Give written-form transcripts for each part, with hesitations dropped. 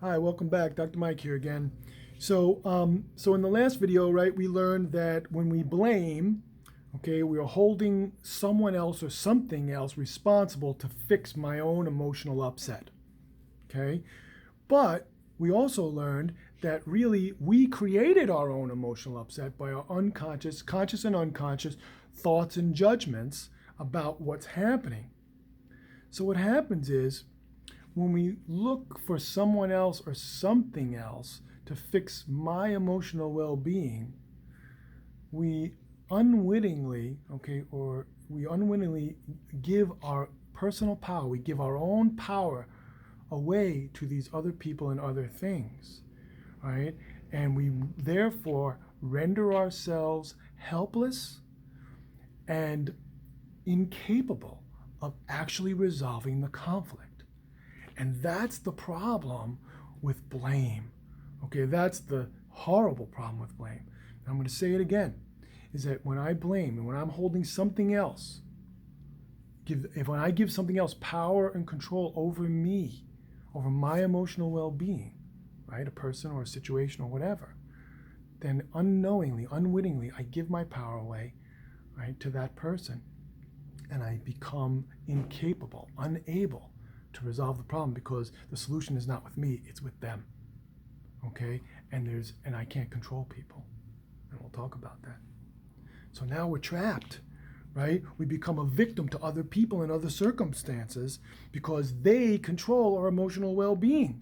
Hi, welcome back. Dr. Mike here again. So in the last video, right, we learned that when we blame, okay, we are holding someone else or something else responsible to fix my own emotional upset. Okay, but we also learned that really we created our own emotional upset by our unconscious, conscious, and unconscious thoughts and judgments about what's happening. So what happens is when we look for someone else or something else to fix my emotional well-being, we unwittingly, okay, or we unwittingly give our personal power, we give our own power away to these other people and other things, right? And we therefore render ourselves helpless and incapable of actually resolving the conflict. And that's the problem with blame. Okay, that's the horrible problem with blame. And I'm going to say it again, is that when I blame and when I'm holding something else, when I give something else power and control over me, over my emotional well-being, right, a person or a situation or whatever, then unknowingly, unwittingly, I give my power away, right, to that person, and I become incapable, unable to resolve the problem because the solution is not with me, it's with them. Okay? And I can't control people. And we'll talk about that. So now we're trapped, right? We become a victim to other people and other circumstances because they control our emotional well-being.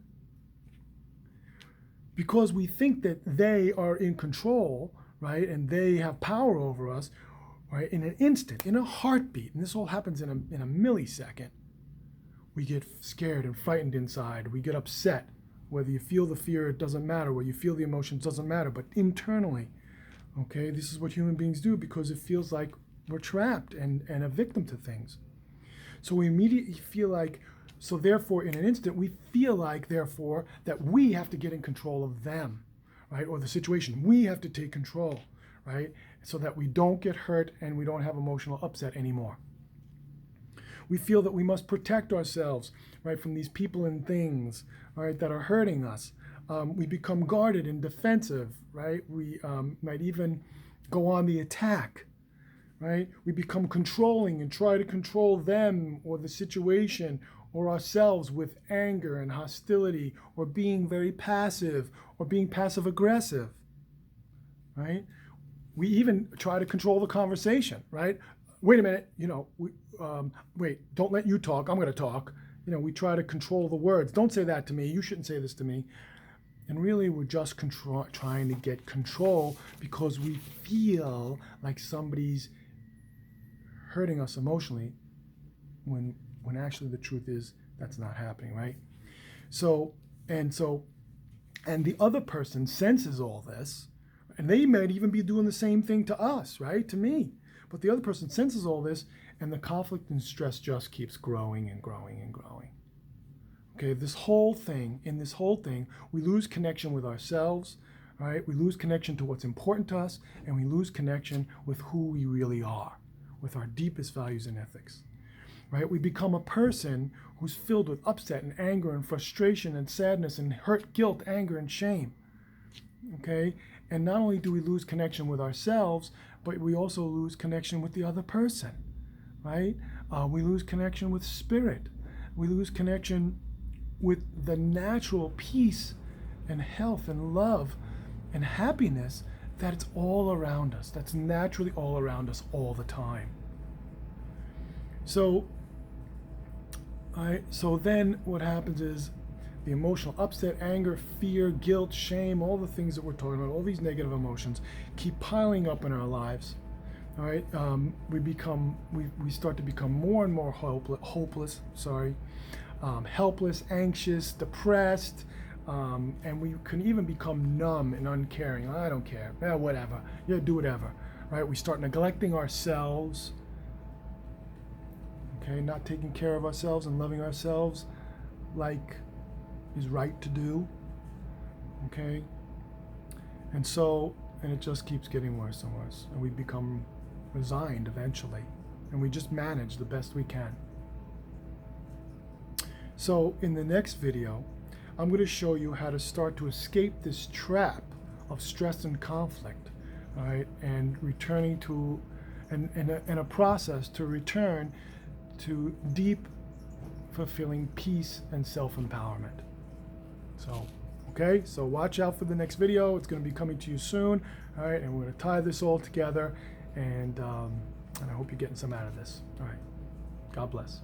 Because we think that they are in control, right? And they have power over us, right? In an instant, in a heartbeat, and this all happens in a millisecond, we get scared and frightened inside. We get upset. Whether you feel the fear, it doesn't matter. Whether you feel the emotions, doesn't matter. But internally, okay, this is what human beings do because it feels like we're trapped and a victim to things. So we immediately feel like, so therefore, in an instant, we feel like, therefore, that we have to get in control of them, right? Or the situation. We have to take control, right? So that we don't get hurt and we don't have emotional upset anymore. We feel that we must protect ourselves, right, from these people and things, right, that are hurting us. We become guarded and defensive, right? We might even go on the attack, right? We become controlling and try to control them or the situation or ourselves with anger and hostility or being very passive or being passive aggressive, right? We even try to control the conversation, right? Wait a minute, wait, don't let you talk. I'm going to talk. We try to control the words. Don't say that to me. You shouldn't say this to me. And really, we're just trying to get control because we feel like somebody's hurting us emotionally when actually the truth is that's not happening, right? So, and so, and the other person senses all this, and they might even be doing the same thing to us, right? To me. But the other person senses all this, and the conflict and stress just keeps growing and growing and growing. Okay, in this whole thing, we lose connection with ourselves, all right? We lose connection to what's important to us, and we lose connection with who we really are, with our deepest values and ethics, right? We become a person who's filled with upset and anger and frustration and sadness and hurt, guilt, anger, and shame, okay? And not only do we lose connection with ourselves, but we also lose connection with the other person, right? We lose connection with spirit. We lose connection with the natural peace and health and love and happiness that's all around us, that's naturally all around us all the time. So, so then what happens is the emotional upset, anger, fear, guilt, shame, all the things that we're talking about, all these negative emotions keep piling up in our lives. All right, we start to become more and more hopeless. Helpless, anxious, depressed, and we can even become numb and uncaring. I don't care. Whatever. Yeah, do whatever. Right? We start neglecting ourselves. Okay, not taking care of ourselves and loving ourselves like is right to do. Okay, and it just keeps getting worse and worse, and we become resigned eventually, and we just manage the best we can. So in the next video, I'm going to show you how to start to escape this trap of stress and conflict, all right, and returning to, and a process to return to deep, fulfilling peace and self-empowerment. So, okay, so watch out for the next video. It's going to be coming to you soon, all right, and we're going to tie this all together, and I hope you're getting some out of this. All right, God bless.